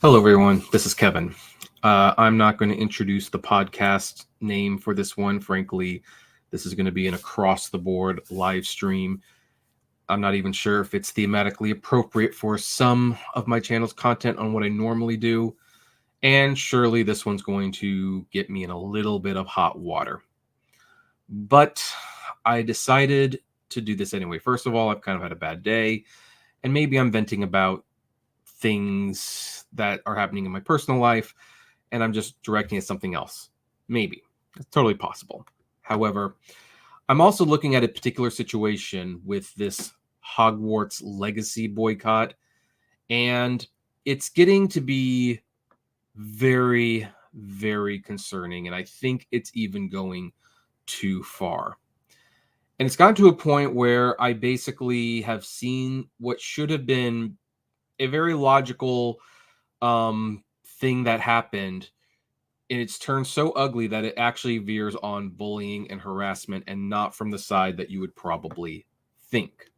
Hello, everyone. This is Kevin. I'm not going to introduce the podcast name for this one. Frankly, this is going to be an across-the-board live stream. I'm not even sure if it's thematically appropriate for some of my channel's content on what I normally do. And surely this one's going to get me in a little bit of hot water. But I decided to do this anyway. First of all, I've kind of had a bad day, and maybe I'm venting about things that are happening in my personal life, and I'm just directing at something else. Maybe. It's totally possible. However, I'm also looking at a particular situation with this Hogwarts legacy boycott, and it's getting to be very, very concerning, and I think it's even going too far. And it's gotten to a point where I basically have seen what should have been a very logical thing that happened, and it's turned so ugly that it actually veers on bullying and harassment, and not from the side that you would probably think.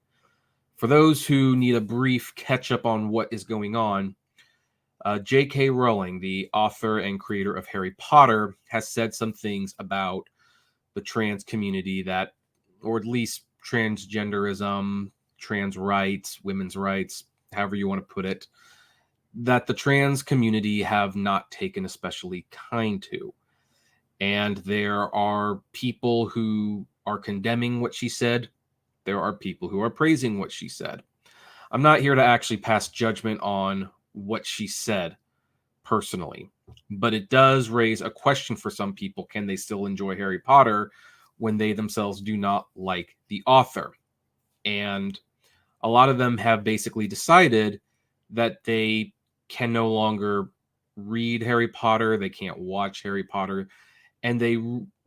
For those who need a brief catch up on what is going on, J.K. Rowling, the author and creator of Harry Potter, has said some things about the trans community that, or at least transgenderism, trans rights, women's rights, however you want to put it, that the trans community have not taken especially kind to. And there are people who are condemning what she said. There are people who are praising what she said. I'm not here to actually pass judgment on what she said personally, but it does raise a question for some people. Can they still enjoy Harry Potter when they themselves do not like the author? And a lot of them have basically decided that they can no longer read Harry Potter, they can't watch Harry Potter, and they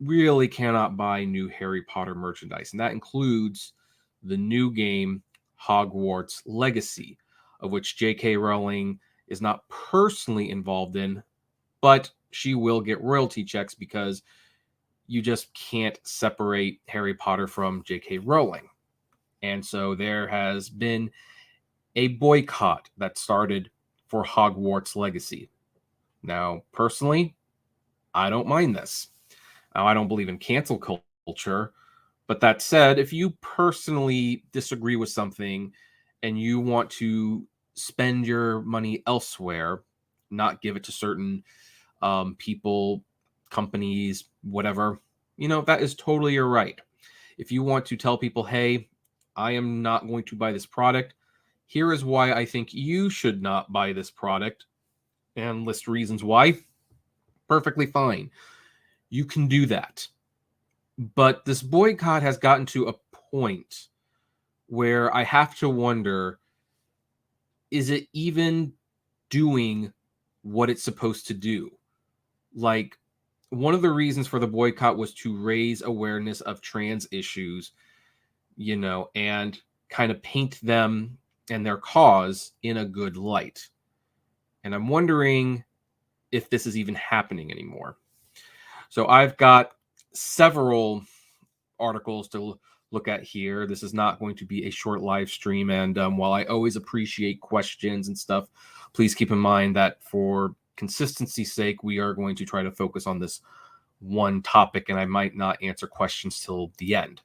really cannot buy new Harry Potter merchandise. And that includes the new game, Hogwarts Legacy, of which J.K. Rowling is not personally involved in, but she will get royalty checks because you just can't separate Harry Potter from J.K. Rowling. And so there has been a boycott that started for Hogwarts Legacy. Now, personally, I don't mind this. Now, I don't believe in cancel culture, but that said, if you personally disagree with something and you want to spend your money elsewhere, not give it to certain people, companies, whatever, that is totally your right. If you want to tell people, hey, I am not going to buy this product, here is why I think you should not buy this product, and list reasons why, perfectly fine. You can do that. But this boycott has gotten to a point where I have to wonder, is it even doing what it's supposed to do? Like, one of the reasons for the boycott was to raise awareness of trans issues, and kind of paint them and their cause in a good light. And I'm wondering if this is even happening anymore. So I've got several articles to look at here. This is not going to be a short live stream. And while I always appreciate questions and stuff, please keep in mind that for consistency's sake, we are going to try to focus on this one topic, and I might not answer questions till the end.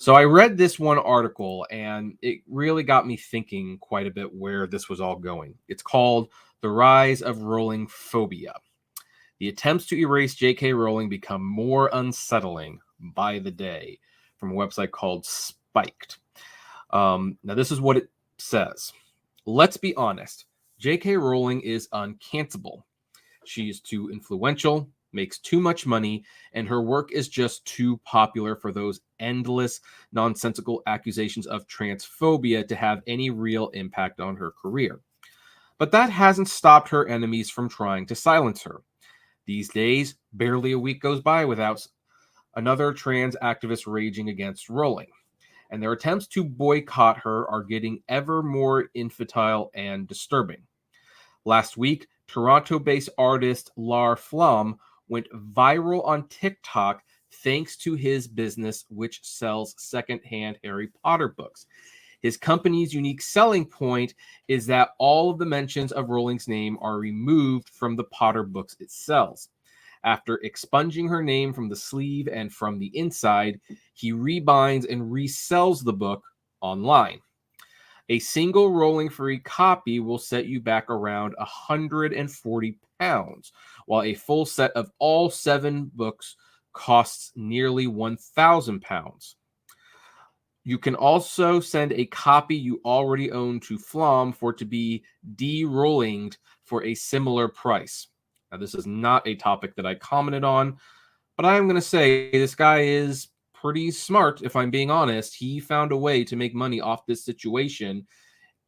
So I read this one article, and it really got me thinking quite a bit where this was all going. It's called The Rise of Rowling Phobia. The attempts to erase J.K. Rowling become more unsettling by the day, from a website called Spiked. Now, this is what it says. Let's be honest. J.K. Rowling is uncancelable. She is too influential, makes too much money, and her work is just too popular for those endless, nonsensical accusations of transphobia to have any real impact on her career. But that hasn't stopped her enemies from trying to silence her. These days, barely a week goes by without another trans activist raging against Rowling, and their attempts to boycott her are getting ever more infantile and disturbing. Last week, Toronto-based artist Lar Flum went viral on TikTok thanks to his business, which sells secondhand Harry Potter books. His company's unique selling point is that all of the mentions of Rowling's name are removed from the Potter books it sells. After expunging her name from the sleeve and from the inside, he rebinds and resells the book online. A single Rowling free copy will set you back around £140, while a full set of all 7 books costs nearly £1,000. You can also send a copy you already own to Flom for it to be de-Rowlinged for a similar price. Now, this is not a topic that I commented on, but I'm going to say this guy is pretty smart, if I'm being honest. He found a way to make money off this situation.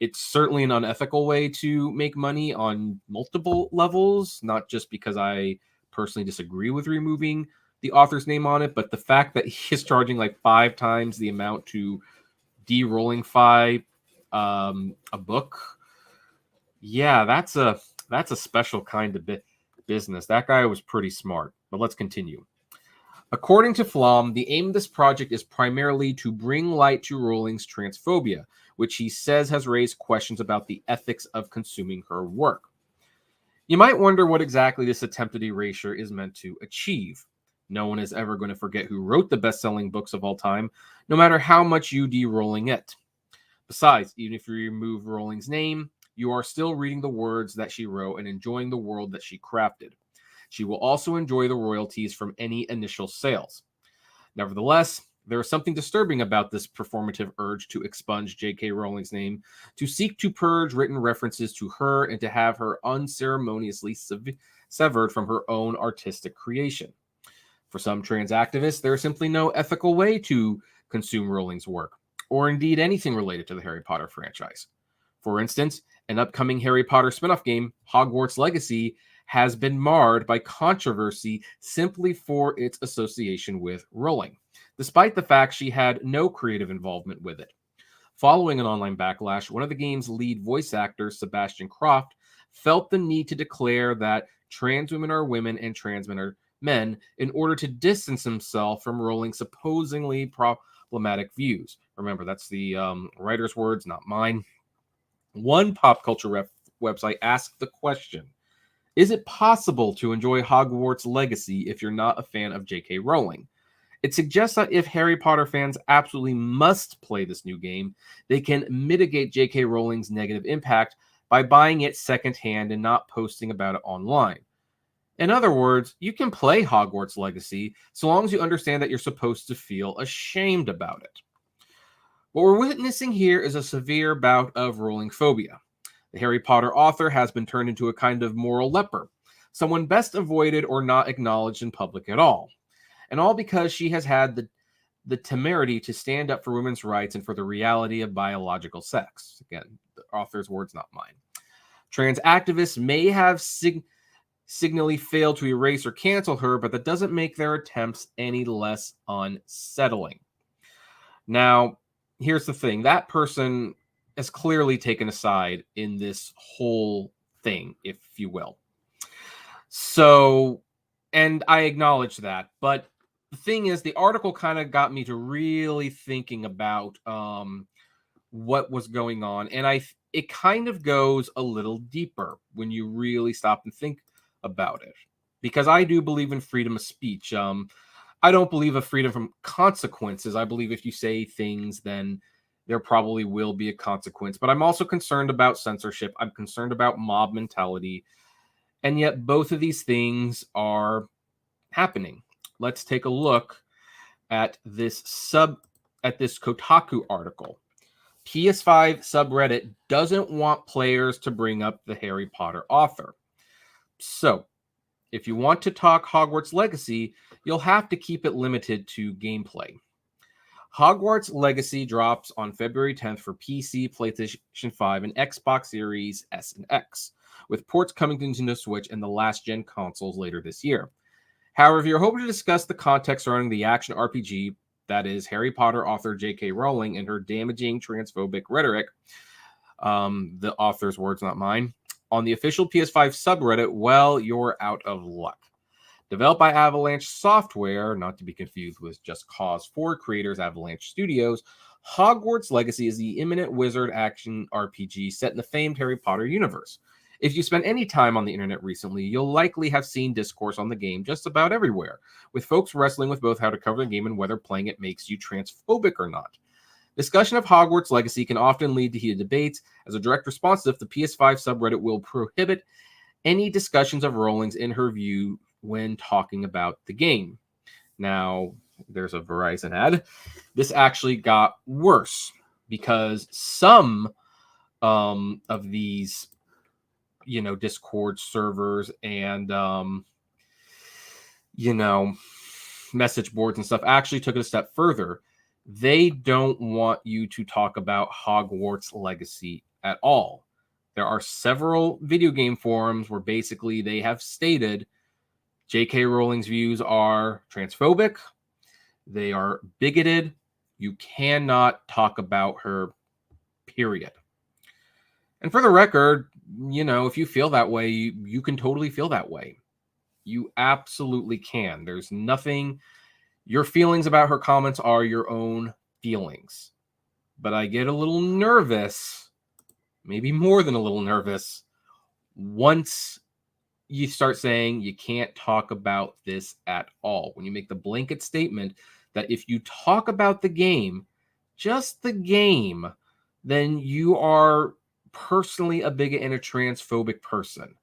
It's certainly an unethical way to make money on multiple levels, not just because I personally disagree with removing the author's name on it, but the fact that he is charging like 5 times the amount to de-Rowlingify a book. Yeah, that's a special kind of business. That guy was pretty smart, but let's continue. According to Flom, the aim of this project is primarily to bring light to Rowling's transphobia, which he says has raised questions about the ethics of consuming her work. You might wonder what exactly this attempted erasure is meant to achieve. No one is ever going to forget who wrote the best-selling books of all time, no matter how much you de-Rowling it. Besides, even if you remove Rowling's name, you are still reading the words that she wrote and enjoying the world that she crafted. She will also enjoy the royalties from any initial sales. Nevertheless, there is something disturbing about this performative urge to expunge J.K. Rowling's name, to seek to purge written references to her, and to have her unceremoniously severed from her own artistic creation. For some trans activists, there is simply no ethical way to consume Rowling's work, or indeed anything related to the Harry Potter franchise. For instance, an upcoming Harry Potter spin-off game, Hogwarts Legacy, has been marred by controversy simply for its association with Rowling, despite the fact she had no creative involvement with it. Following an online backlash, one of the game's lead voice actors, Sebastian Croft, felt the need to declare that trans women are women and trans men are men in order to distance himself from Rowling's supposedly problematic views. Remember, that's the writer's words, not mine. One pop culture website asked the question, is it possible to enjoy Hogwarts Legacy if you're not a fan of J.K. Rowling? It suggests that if Harry Potter fans absolutely must play this new game, they can mitigate J.K. Rowling's negative impact by buying it secondhand and not posting about it online. In other words, you can play Hogwarts Legacy so long as you understand that you're supposed to feel ashamed about it. What we're witnessing here is a severe bout of Rowling phobia. The Harry Potter author has been turned into a kind of moral leper, someone best avoided or not acknowledged in public at all. And all because she has had the temerity to stand up for women's rights and for the reality of biological sex. Again, the author's words, not mine. Trans activists may have signally failed to erase or cancel her, but that doesn't make their attempts any less unsettling. Now, here's the thing. That person has clearly taken a side in this whole thing, if you will. So, and I acknowledge that, but the thing is, the article kind of got me to really thinking about what was going on, and it kind of goes a little deeper when you really stop and think about it, because I do believe in freedom of speech. I don't believe in freedom from consequences. I believe if you say things, then there probably will be a consequence. But I'm also concerned about censorship. I'm concerned about mob mentality. And yet both of these things are happening. Let's take a look at this Kotaku article. PS5 subreddit doesn't want players to bring up the Harry Potter author. So, if you want to talk Hogwarts Legacy, you'll have to keep it limited to gameplay. Hogwarts Legacy drops on February 10th for PC, PlayStation 5, and Xbox Series S and X, with ports coming to Nintendo Switch and the last-gen consoles later this year. However, if you're hoping to discuss the context surrounding the action RPG, that is Harry Potter author J.K. Rowling and her damaging transphobic rhetoric, the author's words, not mine, on the official PS5 subreddit, well, you're out of luck. Developed by Avalanche Software, not to be confused with Just Cause 4 creators Avalanche Studios, Hogwarts Legacy is the imminent wizard action RPG set in the famed Harry Potter universe. If you spent any time on the internet recently, you'll likely have seen discourse on the game just about everywhere, with folks wrestling with both how to cover the game and whether playing it makes you transphobic or not. Discussion of Hogwarts Legacy can often lead to heated debates. As a direct response to this, the PS5 subreddit will prohibit any discussions of Rowling's in her view when talking about the game. Now, there's a Verizon ad. This actually got worse because some of these, Discord servers and, message boards and stuff actually took it a step further. They don't want you to talk about Hogwarts Legacy at all. There are several video game forums where basically they have stated J.K. Rowling's views are transphobic. They are bigoted. You cannot talk about her, period. And for the record, if you feel that way, you can totally feel that way. You absolutely can. There's nothing. Your feelings about her comments are your own feelings. But I get a little nervous, maybe more than a little nervous, once you start saying you can't talk about this at all. When you make the blanket statement that if you talk about the game, just the game, then you are personally a bigot and a transphobic person.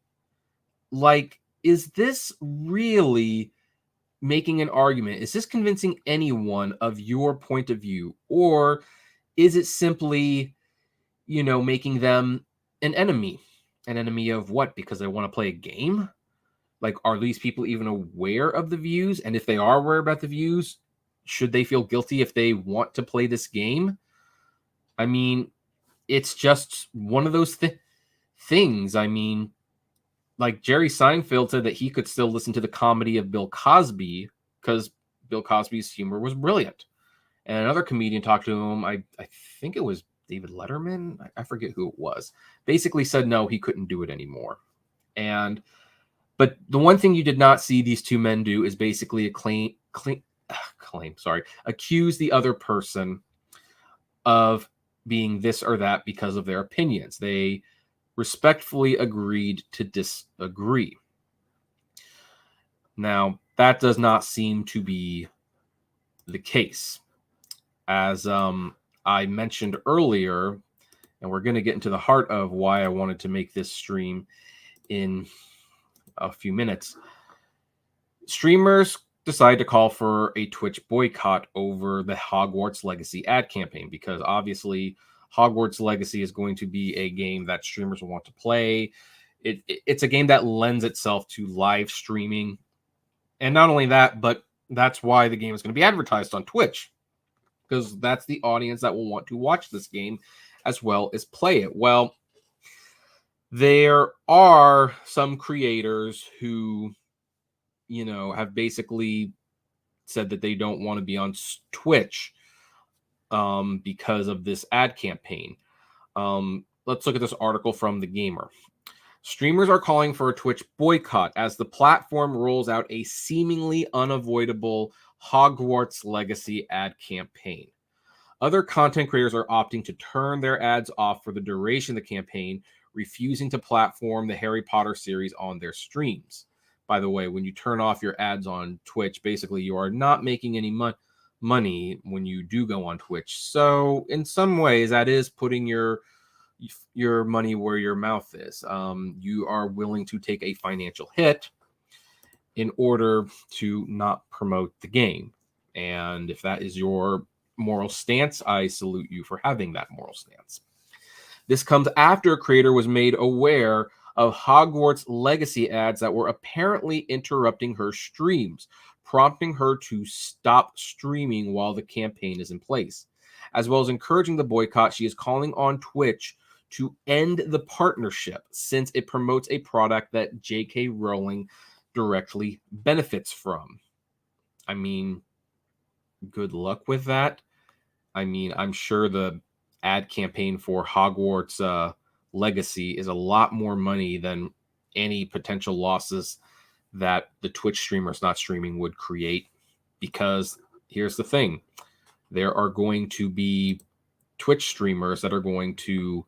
Like, is this really making an argument? Is this convincing anyone of your point of view? Or is it simply, making them an enemy? An enemy of what? Because they want to play a game? Like, are these people even aware of the views? And if they are aware about the views, should they feel guilty if they want to play this game? I mean, it's just one of those things. I mean, like Jerry Seinfeld said that he could still listen to the comedy of Bill Cosby because Bill Cosby's humor was brilliant. And another comedian talked to him, I think it was David Letterman, I forget who it was, basically said no, he couldn't do it anymore. But the one thing you did not see these two men do is basically accuse the other person of being this or that because of their opinions. They respectfully agreed to disagree. Now, that does not seem to be the case. As I mentioned earlier, and we're going to get into the heart of why I wanted to make this stream in a few minutes. Streamers decided to call for a Twitch boycott over the Hogwarts Legacy ad campaign because obviously Hogwarts Legacy is going to be a game that streamers will want to play. It's a game that lends itself to live streaming. And not only that, but that's why the game is going to be advertised on Twitch, because that's the audience that will want to watch this game as well as play it. Well, there are some creators who, have basically said that they don't want to be on Twitch because of this ad campaign. Let's look at this article from The Gamer. Streamers are calling for a Twitch boycott as the platform rolls out a seemingly unavoidable Hogwarts Legacy ad campaign. Other content creators are opting to turn their ads off for the duration of the campaign, refusing to platform the Harry Potter series on their streams. By the way, when you turn off your ads on Twitch, basically you are not making any money when you do go on Twitch. So in some ways, that is putting your money where your mouth is. You are willing to take a financial hit in order to not promote the game. And if that is your moral stance, I salute you for having that moral stance. This comes after a creator was made aware of Hogwarts Legacy ads that were apparently interrupting her streams, prompting her to stop streaming while the campaign is in place. As well as encouraging the boycott, she is calling on Twitch to end the partnership since it promotes a product that J.K. Rowling directly benefits from. I mean, good luck with that. I mean, I'm sure the ad campaign for Hogwarts Legacy is a lot more money than any potential losses that the Twitch streamers not streaming would create. Because here's the thing. There are going to be Twitch streamers that are going to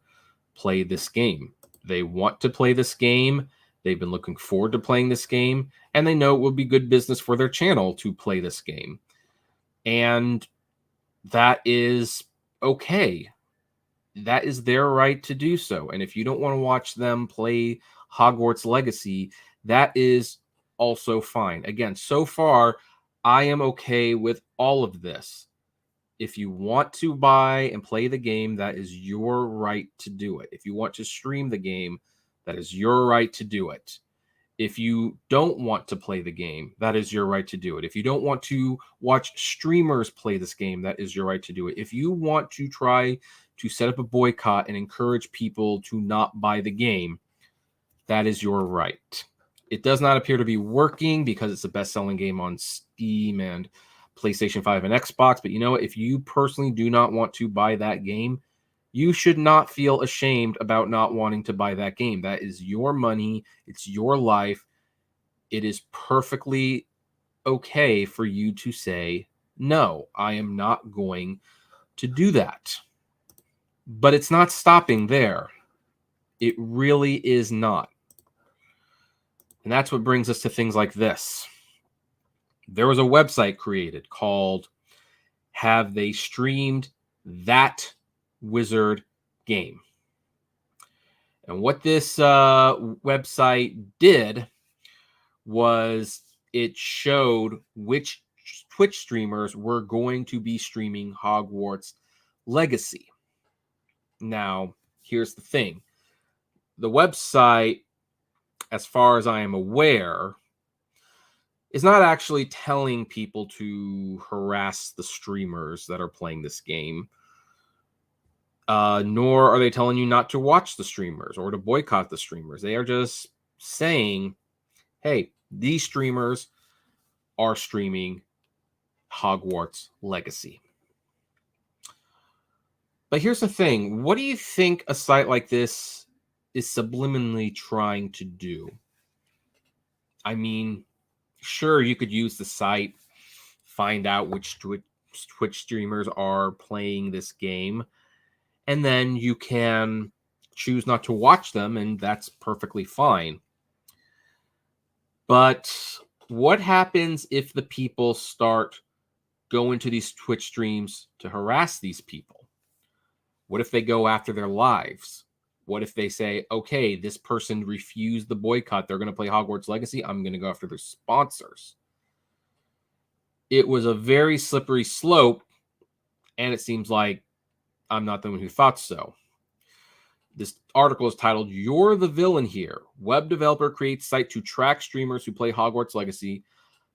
play this game. They want to play this game. They've been looking forward to playing this game, and they know it will be good business for their channel to play this game. And that is okay. That is their right to do so. And if you don't want to watch them play Hogwarts Legacy, that is also fine. Again, so far, I am okay with all of this. If you want to buy and play the game, that is your right to do it. If you want to stream the game, that is your right to do it. If you don't want to play the game, that is your right to do it. If you don't want to watch streamers play this game, that is your right to do it. If you want to try to set up a boycott and encourage people to not buy the game, that is your right. It does not appear to be working because it's the best-selling game on Steam and PlayStation 5 and Xbox. But you know what? If you personally do not want to buy that game, you should not feel ashamed about not wanting to buy that game. That is your money. It's your life. It is perfectly okay for you to say, no, I am not going to do that. But it's not stopping there. It really is not. And that's what brings us to things like this. There was a website created called Have They Streamed That Wizard Game? And what this website did was it showed which Twitch streamers were going to be streaming Hogwarts Legacy. Now, here's the thing. The website, as far as I am aware, is not actually telling people to harass the streamers that are playing this game. Nor are they telling you not to watch the streamers or to boycott the streamers. They are just saying, hey, these streamers are streaming Hogwarts Legacy. But here's the thing. What do you think a site like this is subliminally trying to do? I mean, sure, you could use the site, find out which Twitch streamers are playing this game, and then you can choose not to watch them, and that's perfectly fine. But what happens if the people start going to these Twitch streams to harass these people? What if they go after their lives? What if they say, okay, this person refused the boycott. They're going to play Hogwarts Legacy. I'm going to go after their sponsors. It was a very slippery slope, and it seems like I'm not the one who thought so. This article is titled, You're the Villain Here. Web developer creates site to track streamers who play Hogwarts Legacy.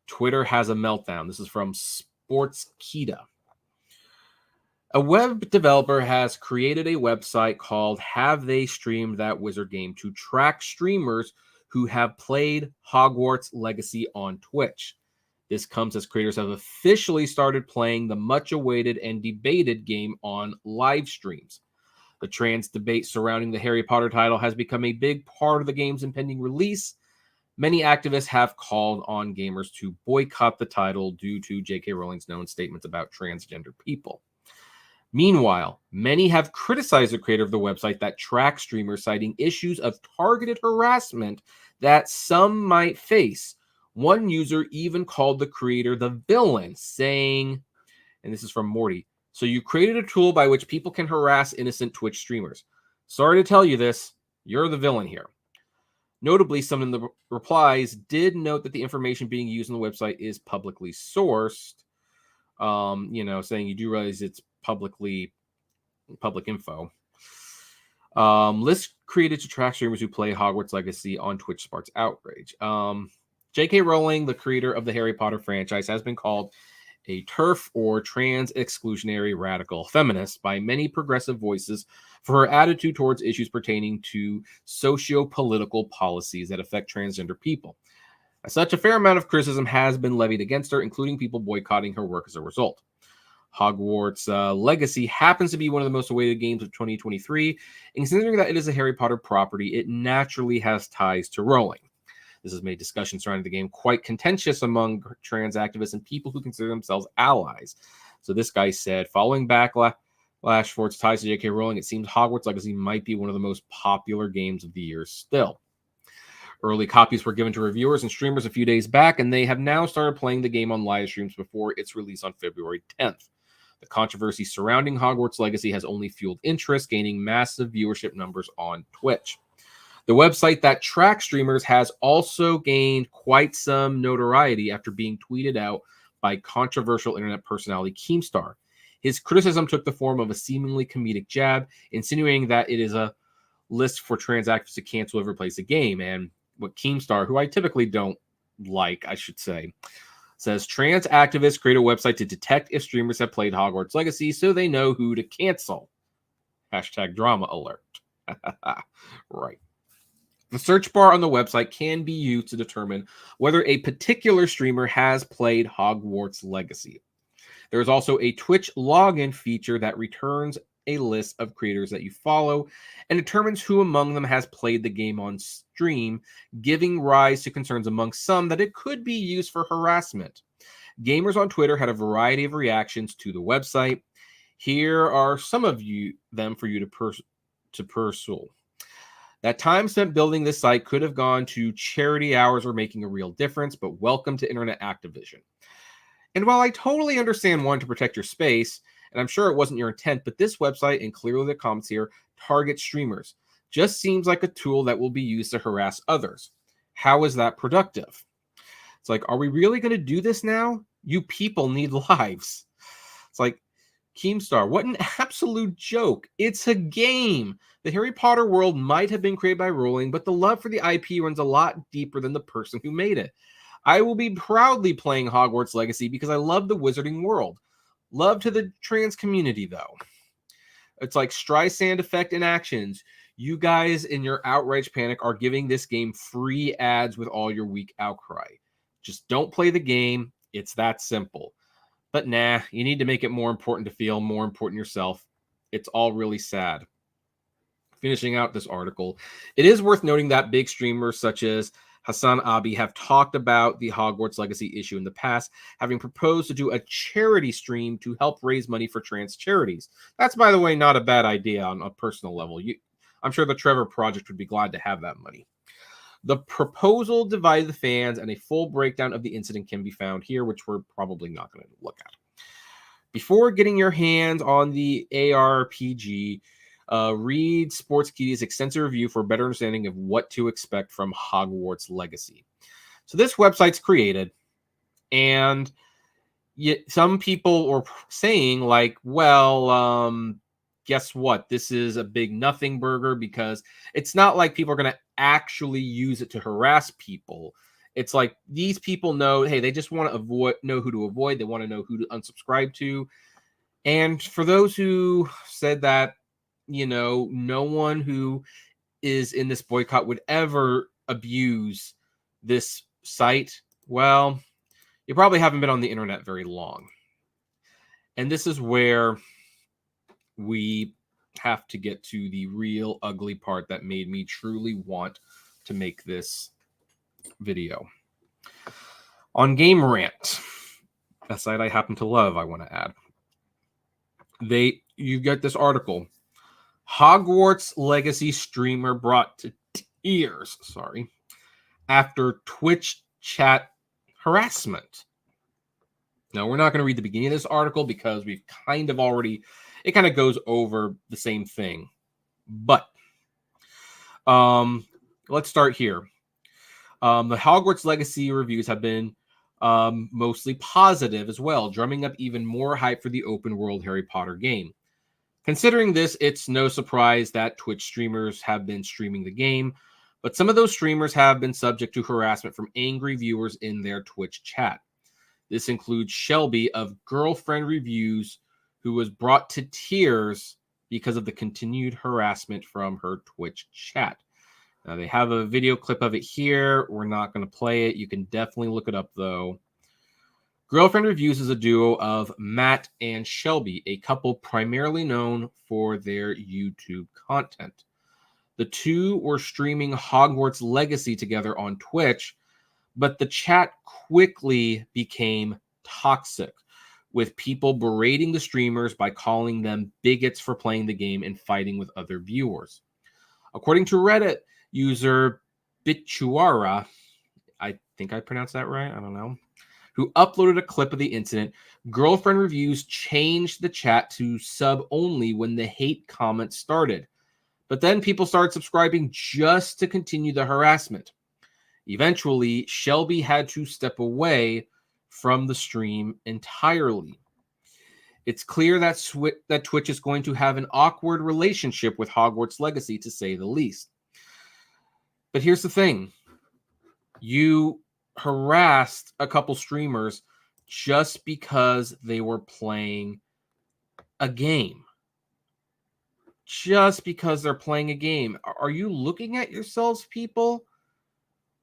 Twitter has a meltdown. This is from Sportskita. A web developer has created a website called Have They Streamed That Wizard Game to track streamers who have played Hogwarts Legacy on Twitch. This comes as creators have officially started playing the much-awaited and debated game on live streams. The trans debate surrounding the Harry Potter title has become a big part of the game's impending release. Many activists have called on gamers to boycott the title due to J.K. Rowling's known statements about transgender people. Meanwhile, many have criticized the creator of the website that tracks streamers, citing issues of targeted harassment that some might face. One user even called the creator the villain, saying, and this is from Morty, so you created a tool by which people can harass innocent Twitch streamers. Sorry to tell you this, you're the villain here. Notably, some in the replies did note that the information being used on the website is publicly sourced, saying you do realize it's public info. List created to track streamers who play Hogwarts Legacy on Twitch sparks outrage. J.K. Rowling, the creator of the Harry Potter franchise, has been called a TERF or trans exclusionary radical feminist by many progressive voices for her attitude towards issues pertaining to socio-political policies that affect transgender people. As such, a fair amount of criticism has been levied against her, including people boycotting her work as a result. Hogwarts Legacy happens to be one of the most awaited games of 2023, and considering that it is a Harry Potter property, it naturally has ties to Rowling. This has made discussion surrounding the game quite contentious among trans activists and people who consider themselves allies. So this guy said, following backlash for its ties to J.K. Rowling, it seems Hogwarts Legacy might be one of the most popular games of the year still. Early copies were given to reviewers and streamers a few days back, and they have now started playing the game on live streams before its release on February 10th. The controversy surrounding Hogwarts Legacy has only fueled interest, gaining massive viewership numbers on Twitch. The website that tracks streamers has also gained quite some notoriety after being tweeted out by controversial internet personality Keemstar. His criticism took the form of a seemingly comedic jab, insinuating that it is a list for trans activists to cancel whoever plays the game. And what Keemstar, who I typically don't like, I should say, says trans activists create a website to detect if streamers have played Hogwarts Legacy so they know who to cancel. Hashtag drama alert. Right. The search bar on the website can be used to determine whether a particular streamer has played Hogwarts Legacy. There is also a Twitch login feature that returns a list of creators that you follow and determines who among them has played the game on stream, giving rise to concerns among some that it could be used for harassment. Gamers on Twitter had a variety of reactions to the website. Here are some of them for you to pursue. That time spent building this site could have gone to charity hours or making a real difference, but welcome to internet activism. And while I totally understand wanting to protect your space, and I'm sure it wasn't your intent, but this website, and clearly the comments here, target streamers. Just seems like a tool that will be used to harass others. How is that productive? It's like, are we really going to do this now? You people need lives. It's like, Keemstar, what an absolute joke. It's a game. The Harry Potter world might have been created by Rowling, but the love for the IP runs a lot deeper than the person who made it. I will be proudly playing Hogwarts Legacy because I love the wizarding world. Love to the trans community, though. It's like Streisand effect in actions. You guys in your outrage panic are giving this game free ads with all your weak outcry. Just don't play the game. It's that simple. But nah, you need to make it more important to feel more important yourself. It's all really sad. Finishing out this article, it is worth noting that big streamers such as Hassan Abi have talked about the Hogwarts Legacy issue in the past, having proposed to do a charity stream to help raise money for trans charities. That's, by the way, not a bad idea on a personal level. I'm sure the Trevor Project would be glad to have that money. The proposal divided the fans, and a full breakdown of the incident can be found here, which we're probably not going to look at. Before getting your hands on the ARPG, read Sportskey's extensive review for a better understanding of what to expect from Hogwarts Legacy. So this website's created, and some people are saying, like, well, guess what? This is a big nothing burger because it's not like people are going to actually use it to harass people. It's like these people know, hey, they just want to know who to avoid. They want to know who to unsubscribe to. And for those who said that, no one who is in this boycott would ever abuse this site, well, you probably haven't been on the internet very long. And this is where we have to get to the real ugly part that made me truly want to make this video. On Game Rant, a site I happen to love, I want to add. You get this article. Hogwarts Legacy streamer brought to tears, after Twitch chat harassment. Now, we're not going to read the beginning of this article because we've kind of already, it kind of goes over the same thing. But let's start here. The Hogwarts Legacy reviews have been mostly positive as well, drumming up even more hype for the open world Harry Potter game. Considering this, it's no surprise that Twitch streamers have been streaming the game, but some of those streamers have been subject to harassment from angry viewers in their Twitch chat. This includes Shelby of Girlfriend Reviews, who was brought to tears because of the continued harassment from her Twitch chat. Now, they have a video clip of it here. We're not going to play it. You can definitely look it up, though. Girlfriend Reviews is a duo of Matt and Shelby, a couple primarily known for their YouTube content. The two were streaming Hogwarts Legacy together on Twitch, but the chat quickly became toxic, with people berating the streamers by calling them bigots for playing the game and fighting with other viewers. According to Reddit user Bituara, I think I pronounced that right, I don't know, who uploaded a clip of the incident, girlfriend reviews changed the chat to sub only when the hate comments started. But then people started subscribing just to continue the harassment. Eventually, Shelby had to step away from the stream entirely. It's clear that Twitch is going to have an awkward relationship with Hogwarts Legacy, to say the least. But here's the thing. You harassed a couple streamers just because they were playing a game. Just because they're playing a game. Are you looking at yourselves, people?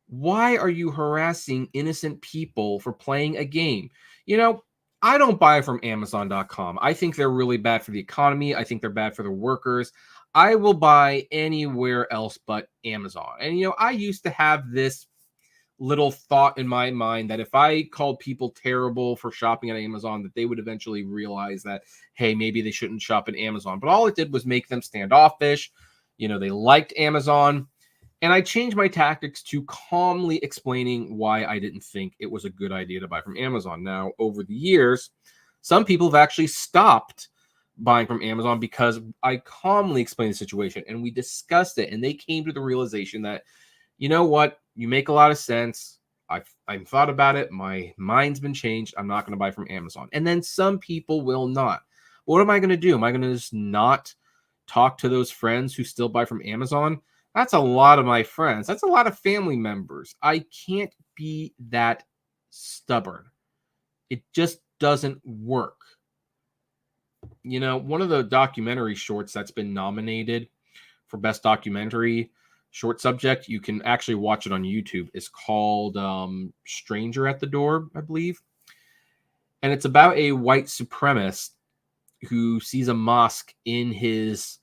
Why are you harassing innocent people for playing a game? You know, I don't buy from Amazon.com. I think they're really bad for the economy. I think they're bad for the workers. I will buy anywhere else but Amazon. And, you know, I used to have this little thought in my mind that if I called people terrible for shopping at Amazon, that they would eventually realize that, hey, maybe they shouldn't shop at Amazon. But all it did was make them standoffish. You know, they liked Amazon. And I changed my tactics to calmly explaining why I didn't think it was a good idea to buy from Amazon. Now, over the years, some people have actually stopped buying from Amazon because I calmly explained the situation and we discussed it. And they came to the realization that, you know what, you make a lot of sense. I've thought about it. My mind's been changed. I'm not going to buy from Amazon. And then some people will not. What am I going to do? Am I going to just not talk to those friends who still buy from Amazon? That's a lot of my friends. That's a lot of family members. I can't be that stubborn. It just doesn't work. You know, one of the documentary shorts that's been nominated for Best Documentary Short Subject, you can actually watch it on YouTube, is called Stranger at the Door, I believe. And it's about a white supremacist who sees a mosque in his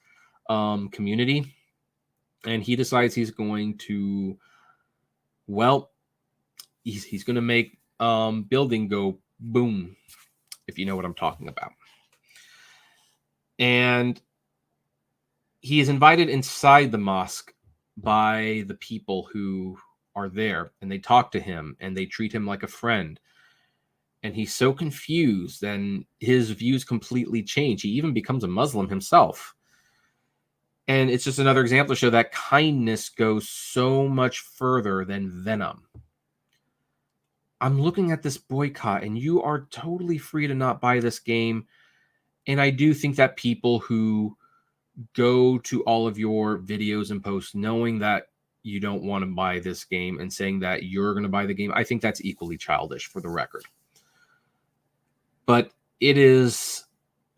community. And he decides he's going to, well, he's going to make building go boom, if you know what I'm talking about. And he is invited inside the mosque by the people who are there. And they talk to him and they treat him like a friend. And he's so confused and his views completely change. He even becomes a Muslim himself. And it's just another example to show that kindness goes so much further than venom. I'm looking at this Boycott, and you are totally free to not buy this game. And I do think that people who go to all of your videos and posts knowing that you don't want to buy this game and saying that you're going to buy the game, I think that's equally childish, for the record. But it is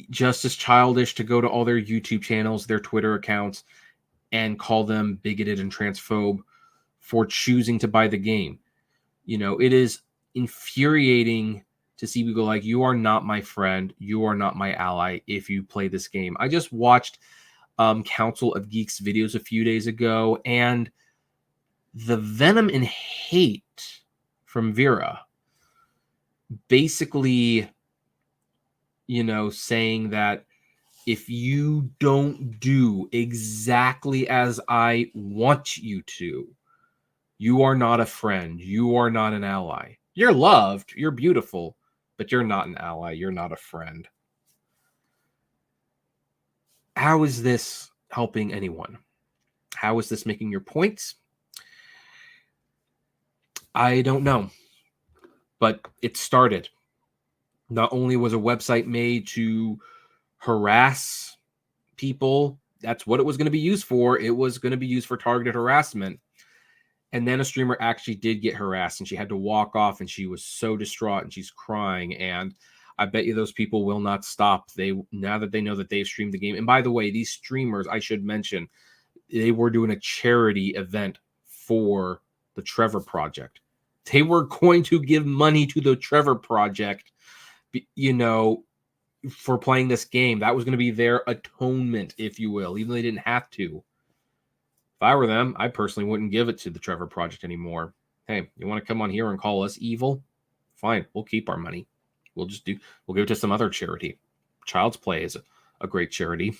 just as childish to go to all their YouTube channels, their Twitter accounts, and call them bigoted and transphobe for choosing to buy the game. You know, it is infuriating to see people like, you are not my friend, you are not my ally if you play this game. I just watched Council of Geeks videos a few days ago, and the venom and hate from Vera basically, you know, saying that if you don't do exactly as I want you to, you are not a friend. You are not an ally. You're loved. You're beautiful, but you're not an ally. You're not a friend. How is this helping anyone? How is this making your points? I don't know, but it started. Not only was a website made to harass people, that's what it was going to be used for. It was going to be used for targeted harassment. And then a streamer actually did get harassed and she had to walk off and she was so distraught and she's crying. And I bet you those people will not stop. Now that they know that they've streamed the game. And by the way, these streamers, I should mention, they were doing a charity event for the Trevor Project. They were going to give money to the Trevor Project, you know, for playing this game. That was going to be their atonement, if you will, even though they didn't have to. If I were them, I personally wouldn't give it to the Trevor Project anymore. Hey, you want to come on here and call us evil? Fine, we'll keep our money. We'll give it to some other charity. Child's Play is a great charity.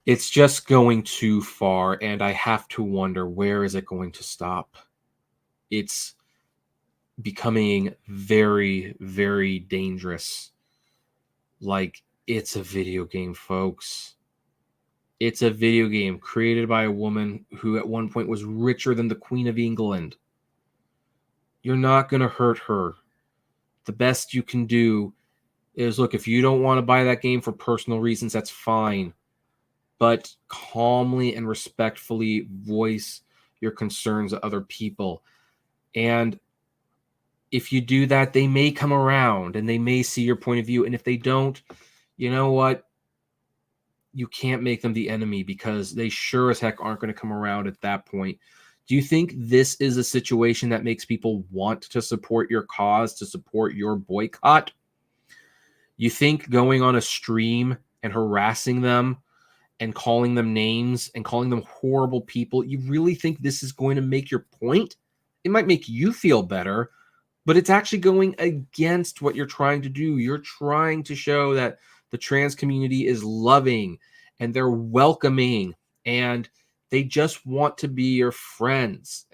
It's just going too far, and I have to wonder, where is it going to stop? It's becoming very, very dangerous. Like, it's a video game, folks. It's a video game created by a woman who at one point was richer than the Queen of England. You're not going to hurt her. The best you can do is, look, if you don't want to buy that game for personal reasons, that's fine. But calmly and respectfully voice your concerns to other people. And if you do that, they may come around and they may see your point of view. And if they don't, you know what? You can't make them the enemy, because they sure as heck aren't going to come around at that point. Do you think this is a situation that makes people want to support your cause, to support your boycott? You think going on a stream and harassing them and calling them names and calling them horrible people, you really think this is going to make your point? It might make you feel better, but it's actually going against what you're trying to do. You're trying to show that the trans community is loving and they're welcoming and they just want to be your friends.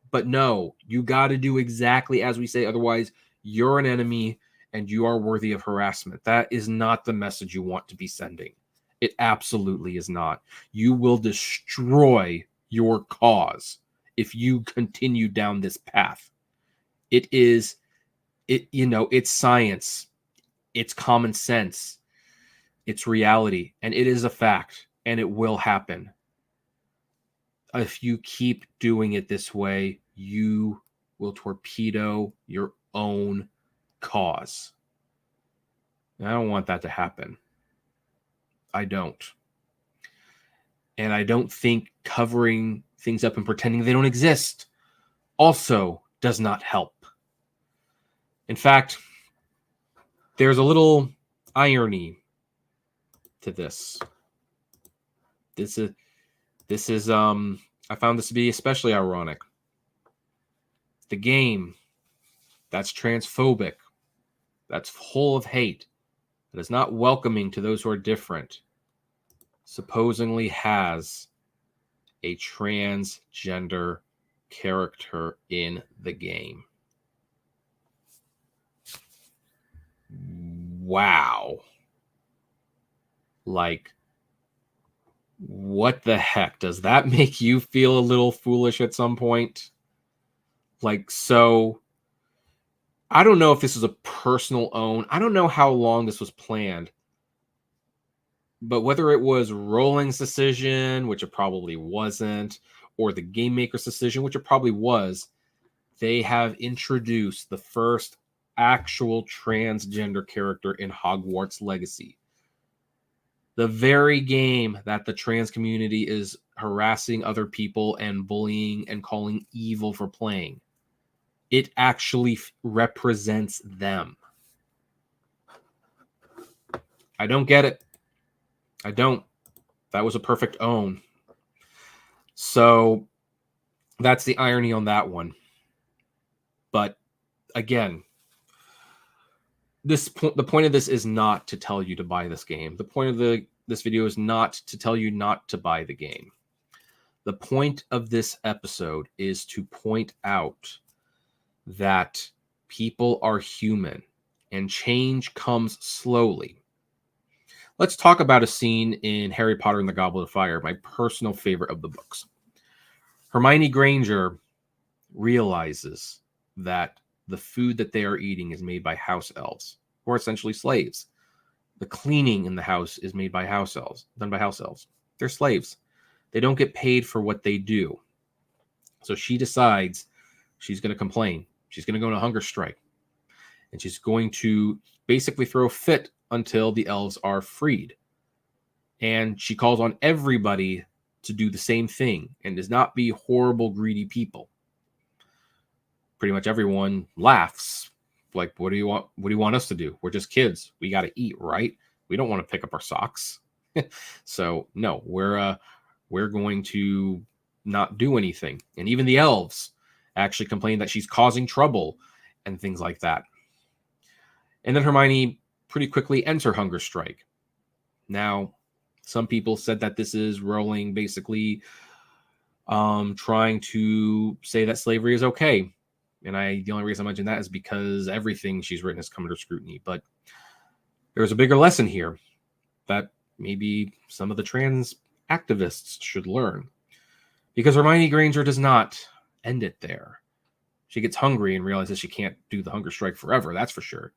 But no, you got to do exactly as we say. Otherwise, you're an enemy and you are worthy of harassment. That is not the message you want to be sending. It absolutely is not. You will destroy your cause if you continue down this path. It's science, it's common sense, it's reality, and it is a fact, and it will happen. If you keep doing it this way, you will torpedo your own cause. And I don't want that to happen. I don't. And I don't think covering things up and pretending they don't exist also does not help. In fact, there's a little irony to this. This is I found this to be especially ironic. The game that's transphobic, that's full of hate, that is not welcoming to those who are different, supposedly has a transgender character in the game. Wow. Like, what the heck? Does that make you feel a little foolish at some point? Like, so I don't know if this is a personal own. I don't know how long this was planned. But whether it was Rolling's decision, which it probably wasn't, or the game maker's decision, which it probably was, they have introduced the first actual transgender character in Hogwarts Legacy. The very game that the trans community is harassing other people and bullying and calling evil for playing. It actually represents them. I don't get it. I don't. That was a perfect own. So that's the irony on that one. But again, the point of this is not to tell you to buy this game. The point of this video is not to tell you not to buy the game. The point of this episode is to point out that people are human and change comes slowly. Let's talk about a scene in Harry Potter and the Goblet of Fire, my personal favorite of the books. Hermione Granger realizes that the food that they are eating is made by house elves, who are essentially slaves. The cleaning in the house is made by house elves, done by house elves. They're slaves. They don't get paid for what they do. So she decides she's going to complain. She's going to go on a hunger strike. And she's going to basically throw a fit until the elves are freed. And she calls on everybody to do the same thing and does not be horrible, greedy people. Pretty much everyone laughs. Like, what do you want? What do you want us to do? We're just kids. We got to eat, right? We don't want to pick up our socks. So no, we're we're going to not do anything. And even the elves actually complain that she's causing trouble and things like that. And then Hermione pretty quickly ends her hunger strike. Now, some people said that this is Rowling basically trying to say that slavery is okay. And the only reason I mention that is because everything she's written has come under scrutiny. But there's a bigger lesson here that maybe some of the trans activists should learn. Because Hermione Granger does not end it there. She gets hungry and realizes she can't do the hunger strike forever, that's for sure.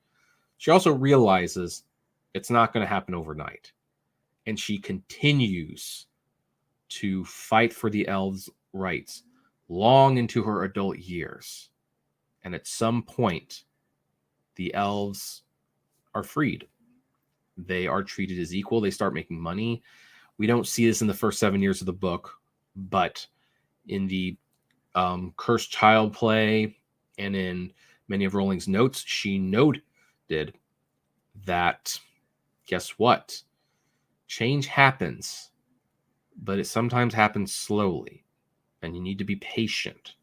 She also realizes it's not going to happen overnight. And she continues to fight for the elves' rights long into her adult years. And at some point, the elves are freed. They are treated as equal. They start making money. We don't see this in the first 7 years of the book, but in the Cursed Child play and in many of Rowling's notes, she noted that, guess what? Change happens, but it sometimes happens slowly, and you need to be patient.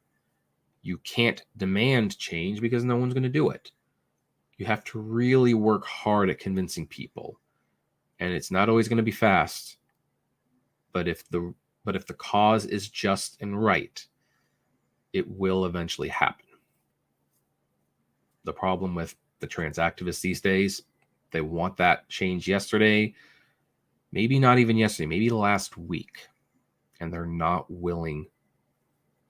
You can't demand change because no one's going to do it. You have to really work hard at convincing people, and it's not always going to be fast. But if the cause is just and right, it will eventually happen. The problem with the trans activists these days, they want that change yesterday, maybe not even yesterday, maybe last week, and they're not willing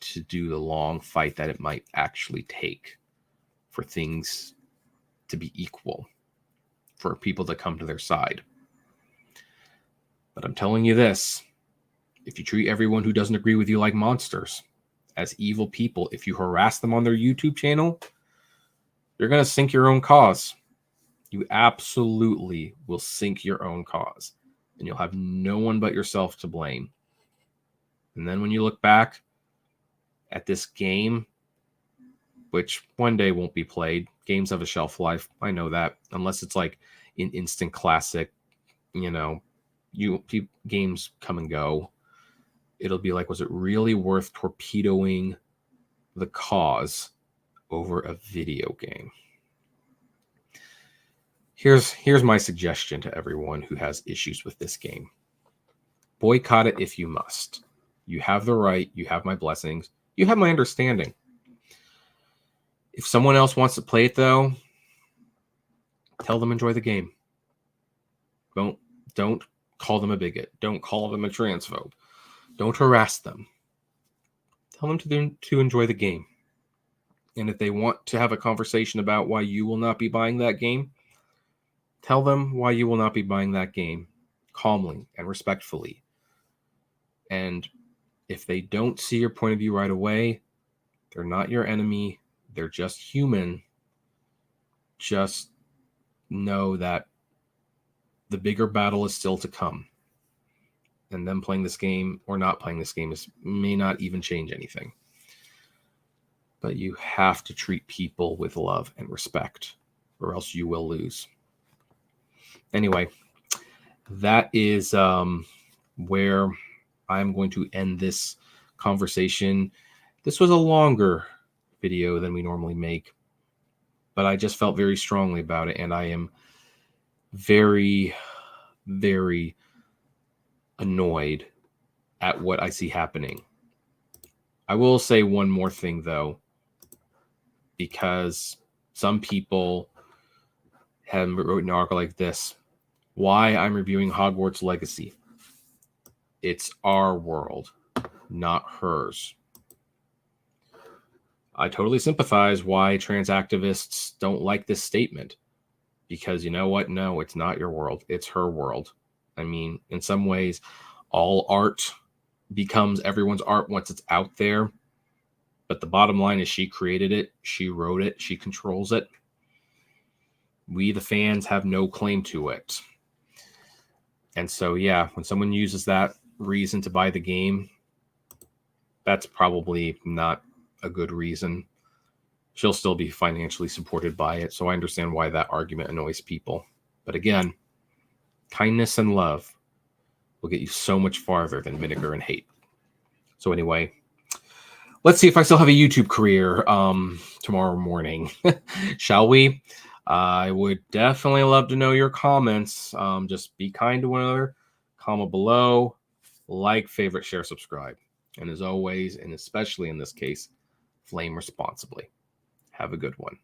to do the long fight that it might actually take for things to be equal, for people to come to their side. But I'm telling you this, if you treat everyone who doesn't agree with you like monsters, as evil people, if you harass them on their YouTube channel, you're going to sink your own cause. You absolutely will sink your own cause, and you'll have no one but yourself to blame. And then when you look back at this game, which one day won't be played, games have a shelf life. I know that, unless it's like an instant classic, games come and go. It'll be like, was it really worth torpedoing the cause over a video game? Here's my suggestion to everyone who has issues with this game. Boycott it if you must. You have the right. You have my blessings. You have my understanding. If someone else wants to play it, though, tell them enjoy the game. Don't call them a bigot. Don't call them a transphobe. Don't harass them. Tell them to enjoy the game. And if they want to have a conversation about why you will not be buying that game, tell them why you will not be buying that game calmly and respectfully. And if they don't see your point of view right away, they're not your enemy. They're just human. Just know that the bigger battle is still to come. And them playing this game or not playing this game may not even change anything. But you have to treat people with love and respect, or else you will lose. Anyway, that is where I'm going to end this conversation. This was a longer video than we normally make, but I just felt very strongly about it, and I am very, very annoyed at what I see happening. I will say one more thing, though, because some people have written an article like this: why I'm reviewing Hogwarts Legacy. It's our world, not hers. I totally sympathize why trans activists don't like this statement, because you know what? No, it's not your world. It's her world. I mean, in some ways, all art becomes everyone's art once it's out there. But the bottom line is she created it. She wrote it. She controls it. We, the fans, have no claim to it. And so, yeah, when someone uses that reason to buy the game, that's probably not a good reason. She'll still be financially supported by it. So I understand why that argument annoys people. But again, kindness and love. will get you so much farther than vinegar and hate. So anyway, let's see if I still have a YouTube career tomorrow morning. Shall we? I would definitely love to know your comments. Just be kind to one another. Comment below. Like, favorite, share, subscribe. And as always, and especially in this case, flame responsibly. Have a good one.